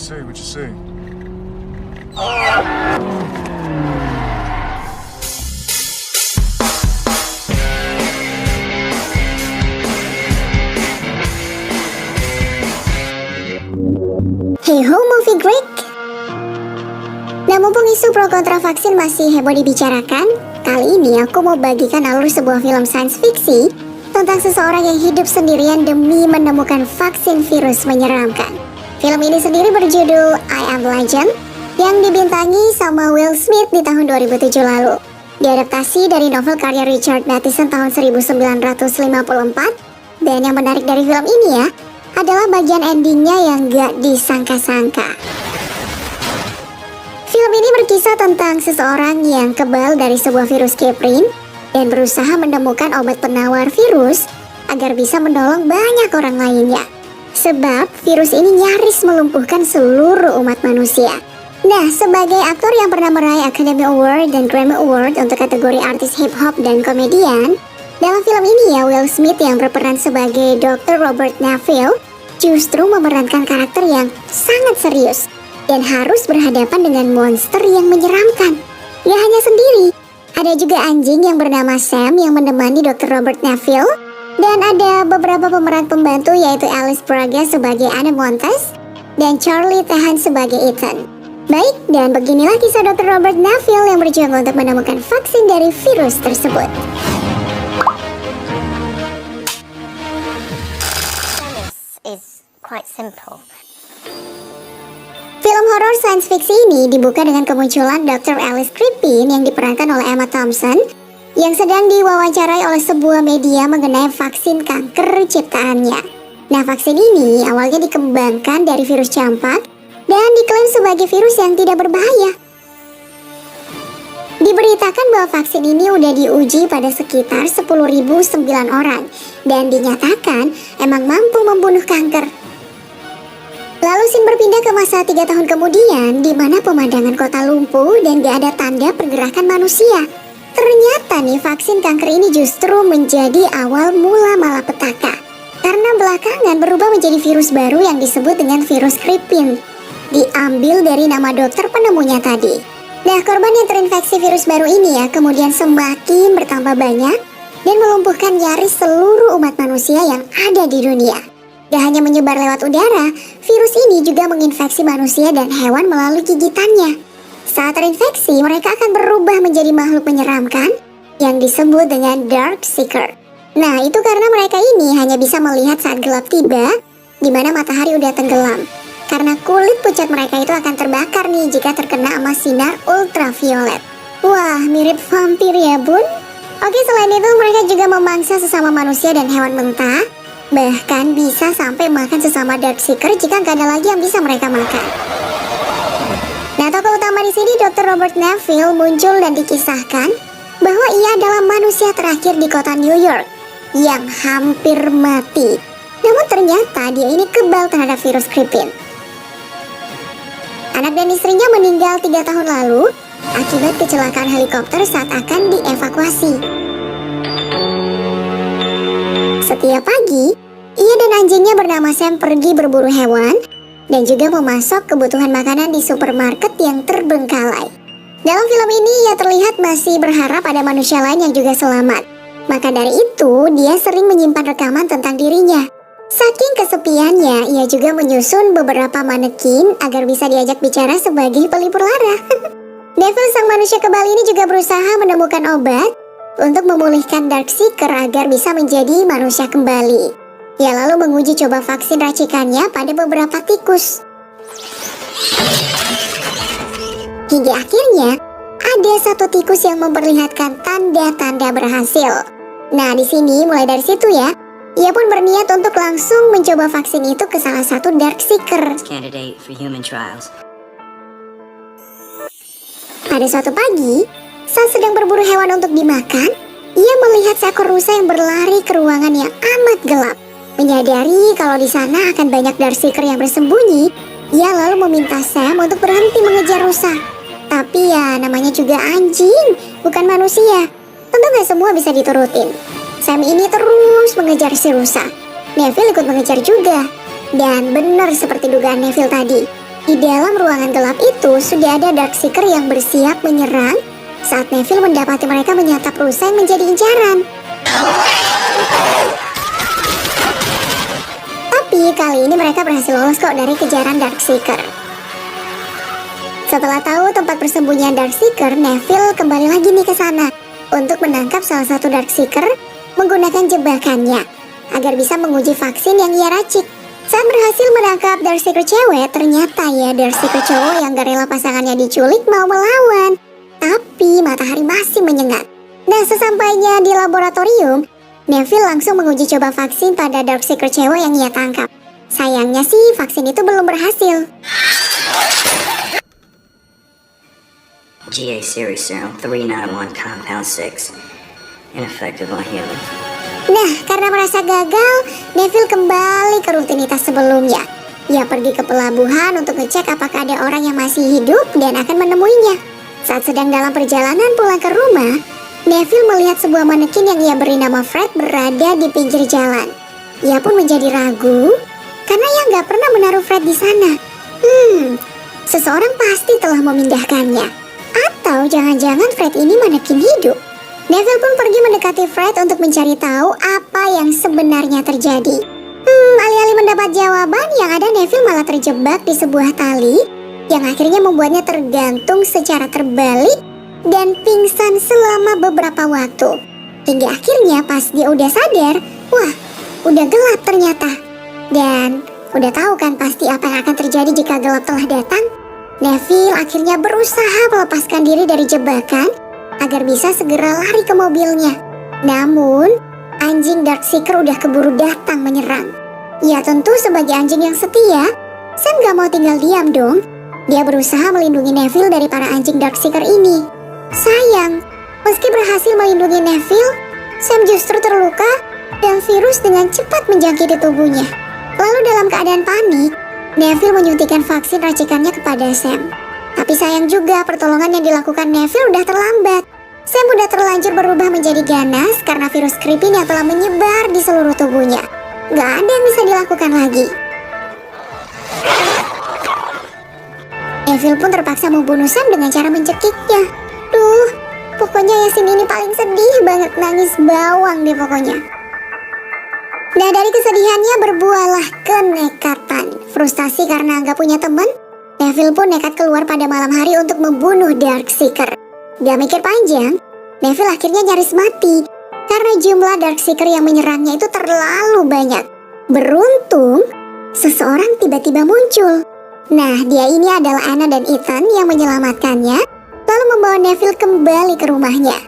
see? What you see? Hey ho movie Greek. Nah, mumpung isu pro kontra vaksin masih heboh dibicarakan, kali ini aku mau bagikan alur sebuah film science fiction tentang seseorang yang hidup sendirian demi menemukan vaksin virus menyeramkan. Film ini sendiri berjudul I Am Legend yang dibintangi sama Will Smith di tahun 2007 lalu. Diadaptasi dari novel karya Richard Matheson tahun 1954, dan yang menarik dari film ini ya, adalah bagian endingnya yang gak disangka-sangka. Film ini berkisah tentang seseorang yang kebal dari sebuah virus Keprin dan berusaha menemukan obat penawar virus agar bisa menolong banyak orang lainnya. Sebab virus ini nyaris melumpuhkan seluruh umat manusia. Nah, sebagai aktor yang pernah meraih Academy Award dan Grammy Award untuk kategori artis hip hop dan komedian, dalam film ini ya, Will Smith yang berperan sebagai Dr. Robert Neville justru memerankan karakter yang sangat serius dan harus berhadapan dengan monster yang menyeramkan. Gak hanya sendiri, ada juga anjing yang bernama Sam yang menemani Dr. Robert Neville, dan ada beberapa pemeran pembantu yaitu Alice Braga sebagai Anna Montes dan Charlie Theron sebagai Ethan. Baik, dan beginilah kisah Dr. Robert Neville yang berjuang untuk menemukan vaksin dari virus tersebut. Is quite simple. Film horor science fiction ini dibuka dengan kemunculan Dr. Alice Crippen yang diperankan oleh Emma Thompson yang sedang diwawancarai oleh sebuah media mengenai vaksin kanker ciptaannya. Nah, vaksin ini awalnya dikembangkan dari virus campak dan diklaim sebagai virus yang tidak berbahaya. Diberitakan bahwa vaksin ini udah diuji pada sekitar 10.009 orang dan dinyatakan emang mampu membunuh kanker. Lalu scene berpindah ke masa 3 tahun kemudian, di mana pemandangan kota lumpuh dan gak ada tanda pergerakan manusia. Ternyata nih, vaksin kanker ini justru menjadi awal mula malapetaka, karena belakangan berubah menjadi virus baru yang disebut dengan virus Crippen, diambil dari nama dokter penemunya tadi. Nah, korban yang terinfeksi virus baru ini ya kemudian semakin bertambah banyak dan melumpuhkan nyaris seluruh umat manusia yang ada di dunia. Gak hanya menyebar lewat udara, virus ini juga menginfeksi manusia dan hewan melalui gigitannya. Saat terinfeksi, mereka akan berubah menjadi makhluk menyeramkan yang disebut dengan Dark Seeker. Nah, itu karena mereka ini hanya bisa melihat saat gelap tiba, di mana matahari udah tenggelam. Karena kulit pucat mereka itu akan terbakar nih jika terkena sama sinar ultraviolet. Wah, mirip vampir ya bun? Oke, selain itu mereka juga memangsa sesama manusia dan hewan mentah. Bahkan bisa sampai makan sesama Dark Seeker jika nggak ada lagi yang bisa mereka makan. Nah, tokoh utama di sini Dr. Robert Neville muncul dan dikisahkan bahwa ia adalah manusia terakhir di kota New York yang hampir mati. Namun ternyata dia ini kebal terhadap virus Crippen. Anak dan istrinya meninggal 3 tahun lalu akibat kecelakaan helikopter saat akan dievakuasi. Setiap pagi, ia dan anjingnya bernama Sam pergi berburu hewan dan juga memasok kebutuhan makanan di supermarket yang terbengkalai. Dalam film ini ia terlihat masih berharap ada manusia lain yang juga selamat. Maka dari itu, dia sering menyimpan rekaman tentang dirinya. Saking kesepiannya, ia juga menyusun beberapa manekin agar bisa diajak bicara sebagai pelipur lara. Neville sang manusia kebal ini juga berusaha menemukan obat untuk memulihkan Dark Seeker agar bisa menjadi manusia kembali. Ia lalu menguji coba vaksin racikannya pada beberapa tikus. Hingga akhirnya, ada satu tikus yang memperlihatkan tanda-tanda berhasil. Nah, di sini mulai dari situ ya, ia pun berniat untuk langsung mencoba vaksin itu ke salah satu Dark Seeker. Candidate for human trials. Pada suatu pagi, saat sedang berburu hewan untuk dimakan, ia melihat seekor rusa yang berlari ke ruangan yang amat gelap. Menyadari kalau di sana akan banyak Dark Seeker yang bersembunyi, ia lalu meminta Sam untuk berhenti mengejar rusa. Tapi ya namanya juga anjing, bukan manusia. Tentu gak semua bisa diturutin. Sam ini terus mengejar si rusa. Neville ikut mengejar juga. Dan benar seperti dugaan Neville tadi, Di dalam ruangan gelap itu sudah ada Darkseeker yang bersiap menyerang saat Neville mendapati mereka menyantap rusa yang menjadi incaran. Tapi kali ini mereka berhasil lolos kok dari kejaran Darkseeker. Setelah tahu tempat persembunyian Darkseeker, Neville kembali lagi nih ke sana untuk menangkap salah satu Darkseeker menggunakan jebakannya agar bisa menguji vaksin yang ia racik. Saat berhasil menangkap Darkseeker cewek, ternyata ya Darkseeker cowok yang gak rela pasangannya diculik mau melawan. Tapi matahari masih menyengat. Nah, sesampainya di laboratorium, Neville langsung menguji coba vaksin pada Darkseeker cewek yang ia tangkap. Sayangnya sih vaksin itu belum berhasil. GA series serum 391 compound 6. Ineffective on human. Nah, karena merasa gagal, Neville kembali ke rutinitas sebelumnya. Ia pergi ke pelabuhan untuk ngecek apakah ada orang yang masih hidup dan akan menemuinya. Saat sedang dalam perjalanan pulang ke rumah, Neville melihat sebuah manekin yang ia beri nama Fred berada di pinggir jalan. Ia pun menjadi ragu karena ia nggak pernah menaruh Fred di sana. Seseorang pasti telah memindahkannya. Atau jangan-jangan Fred ini manekin hidup. Neville pun pergi mendekati Fred untuk mencari tahu apa yang sebenarnya terjadi. Alih-alih mendapat jawaban, yang ada Neville malah terjebak di sebuah tali yang akhirnya membuatnya tergantung secara terbalik dan pingsan selama beberapa waktu. Hingga akhirnya pas dia udah sadar, wah, udah gelap ternyata. Dan udah tahu kan pasti apa yang akan terjadi jika gelap telah datang. Neville akhirnya berusaha melepaskan diri dari jebakan agar bisa segera lari ke mobilnya. Namun, anjing Darkseeker udah keburu datang menyerang. Ya tentu sebagai anjing yang setia, Sam gak mau tinggal diam dong. Dia berusaha melindungi Neville dari para anjing Darkseeker ini. Sayang, meski berhasil melindungi Neville, Sam justru terluka dan virus dengan cepat menjangkiti tubuhnya. Lalu dalam keadaan panik, Neville menyuntikkan vaksin racikannya kepada Sam. Tapi sayang juga pertolongan yang dilakukan Neville udah terlambat. Sam udah terlanjur berubah menjadi ganas karena virus creeping yang telah menyebar di seluruh tubuhnya. Gak ada yang bisa dilakukan lagi. Neville pun terpaksa membunuh Sam dengan cara mencekiknya. Duh, pokoknya ya scene ini paling sedih banget, nangis bawang deh pokoknya. Nah, dari kesedihannya berbuahlah kenekatan. Frustasi karena gak punya teman, Neville pun nekat keluar pada malam hari untuk membunuh Darkseeker. Gak mikir panjang, Neville akhirnya nyaris mati karena jumlah Darkseeker yang menyerangnya itu terlalu banyak. Beruntung, seseorang tiba-tiba muncul. Nah, dia ini adalah Anna dan Ethan yang menyelamatkannya, lalu membawa Neville kembali ke rumahnya.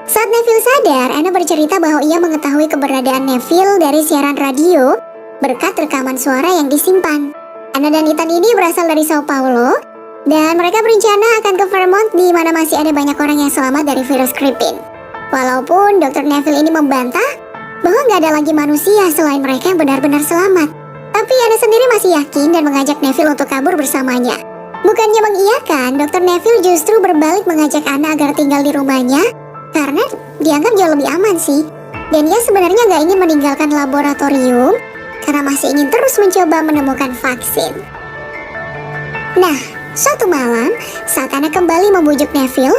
Saat Neville sadar, Anna bercerita bahwa ia mengetahui keberadaan Neville dari siaran radio berkat rekaman suara yang disimpan. Anna dan Ethan ini berasal dari Sao Paulo, dan mereka berencana akan ke Vermont di mana masih ada banyak orang yang selamat dari virus creeping. Walaupun Dr. Neville ini membantah bahwa nggak ada lagi manusia selain mereka yang benar-benar selamat. Tapi Anna sendiri masih yakin dan mengajak Neville untuk kabur bersamanya. Bukannya mengiyakan, Dr. Neville justru berbalik mengajak Anna agar tinggal di rumahnya karena dianggap jauh lebih aman sih. Dan ia sebenarnya nggak ingin meninggalkan laboratorium karena masih ingin terus mencoba menemukan vaksin. Nah, suatu malam, saat Anna kembali membujuk Neville,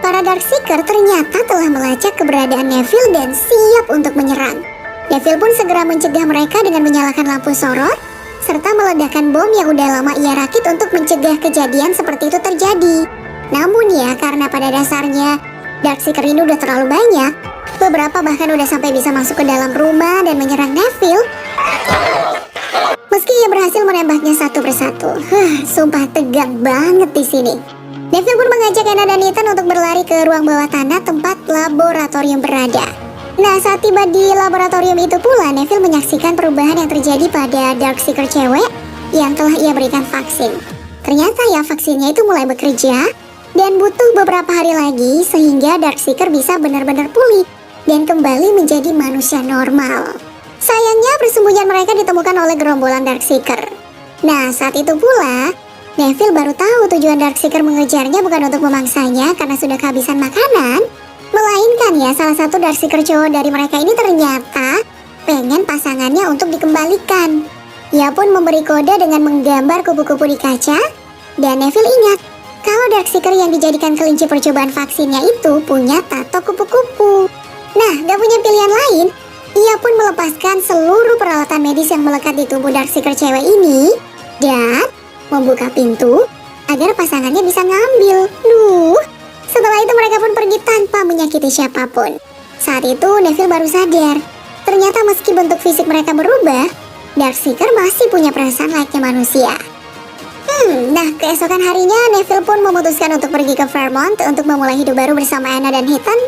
para Darkseeker ternyata telah melacak keberadaan Neville dan siap untuk menyerang. Neville pun segera mencegah mereka dengan menyalakan lampu sorot, serta meledakkan bom yang udah lama ia rakit untuk mencegah kejadian seperti itu terjadi. Namun ya, karena pada dasarnya Darkseeker ini udah terlalu banyak, beberapa bahkan udah sampai bisa masuk ke dalam rumah dan menyerang Neville. Meski ia berhasil menembaknya satu persatu, sumpah tegang banget di sini. Neville pun mengajak Anna dan Ethan untuk berlari ke ruang bawah tanah tempat laboratorium berada. Nah, saat tiba di laboratorium itu pula, Neville menyaksikan perubahan yang terjadi pada Darkseeker cewek yang telah ia berikan vaksin. Ternyata ya vaksinnya itu mulai bekerja dan butuh beberapa hari lagi sehingga Darkseeker bisa benar-benar pulih dan kembali menjadi manusia normal. Sayangnya persembunyian mereka ditemukan oleh gerombolan Darkseeker. Nah, saat itu pula, Neville baru tahu tujuan Darkseeker mengejarnya bukan untuk memangsanya karena sudah kehabisan makanan, melainkan ya salah satu Darkseeker cowok dari mereka ini ternyata pengen pasangannya untuk dikembalikan. Ia pun memberi kode dengan menggambar kupu-kupu di kaca. Dan Neville ingat kalau Darkseeker yang dijadikan kelinci percobaan vaksinnya itu punya tato kupu-kupu. Nah, gak punya pilihan lain. Ia pun melepaskan seluruh peralatan medis yang melekat di tubuh Darkseeker cewek ini dan membuka pintu agar pasangannya bisa ngambil. Setelah itu mereka pun pergi tanpa menyakiti siapapun. Saat itu Neville baru sadar, ternyata meski bentuk fisik mereka berubah, Darkseeker masih punya perasaan layaknya manusia. Nah, keesokan harinya Neville pun memutuskan untuk pergi ke Fairmont untuk memulai hidup baru bersama Anna dan Ethan,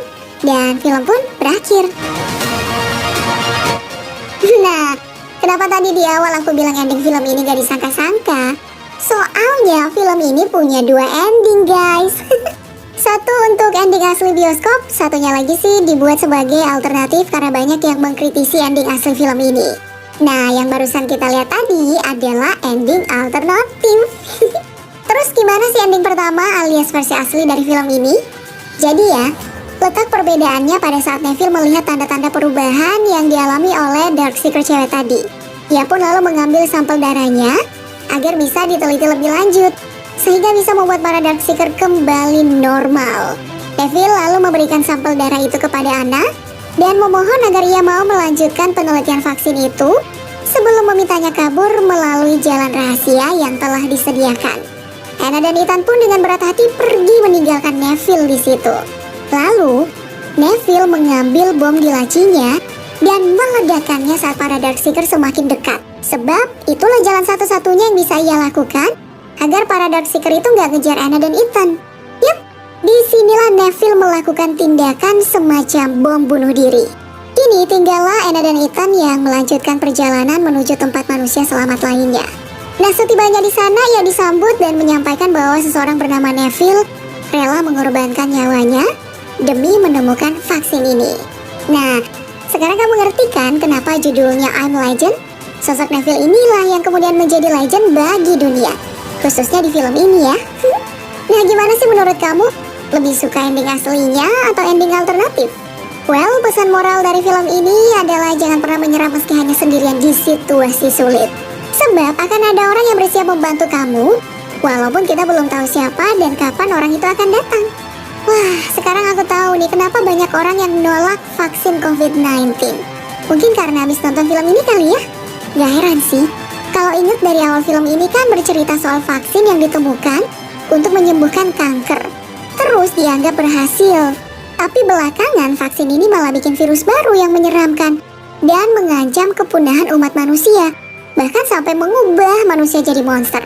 dan film pun berakhir. Nah, kenapa tadi di awal aku bilang ending film ini gak disangka-sangka? Soalnya film ini punya 2 ending, guys. Satu untuk ending asli bioskop, satunya lagi sih dibuat sebagai alternatif karena banyak yang mengkritisi ending asli film ini. Nah, yang barusan kita lihat tadi adalah ending alternatif. Terus gimana sih ending pertama alias versi asli dari film ini? Jadi ya, letak perbedaannya pada saat Neville melihat tanda-tanda perubahan yang dialami oleh Darkseeker cewek tadi. Ia pun lalu mengambil sampel darahnya agar bisa diteliti lebih lanjut, sehingga bisa membuat para Darkseeker kembali normal. Neville lalu memberikan sampel darah itu kepada Anna dan memohon agar ia mau melanjutkan penelitian vaksin itu sebelum memintanya kabur melalui jalan rahasia yang telah disediakan. Anna dan Ethan pun dengan berat hati pergi meninggalkan Neville di situ. Lalu, Neville mengambil bom di lacinya dan meledakkannya saat para Darkseeker semakin dekat. Sebab itulah jalan satu-satunya yang bisa ia lakukan agar para Darkseeker itu nggak ngejar Anna dan Ethan. Yup, disinilah Neville melakukan tindakan semacam bom bunuh diri. Kini tinggallah Anna dan Ethan yang melanjutkan perjalanan menuju tempat manusia selamat lainnya. Nah, setibanya di sana ia disambut dan menyampaikan bahwa seseorang bernama Neville rela mengorbankan nyawanya demi menemukan vaksin ini. Nah, sekarang kamu ngerti kan kenapa judulnya I'm Legend? Sosok Neville inilah yang kemudian menjadi legend bagi dunia, khususnya di film ini ya. Nah, gimana sih menurut kamu? Lebih suka ending aslinya atau ending alternatif? Well, pesan moral dari film ini adalah jangan pernah menyerah meski hanya sendirian di situasi sulit. Sebab akan ada orang yang bersiap membantu kamu, walaupun kita belum tahu siapa dan kapan orang itu akan datang. Wah, sekarang aku tahu nih kenapa banyak orang yang menolak vaksin COVID-19. Mungkin karena habis nonton film ini kali ya? Gak heran sih, kalau ingat dari awal film ini kan bercerita soal vaksin yang ditemukan untuk menyembuhkan kanker. Terus dianggap berhasil. Tapi belakangan vaksin ini malah bikin virus baru yang menyeramkan dan mengancam kepunahan umat manusia. Bahkan sampai mengubah manusia jadi monster.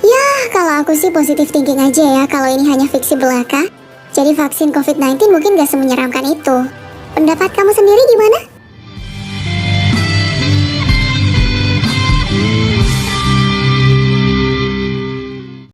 Ya, kalau aku sih positif thinking aja ya kalau ini hanya fiksi belaka. Jadi vaksin COVID-19 mungkin gak semenyeramkan itu. Pendapat kamu sendiri gimana?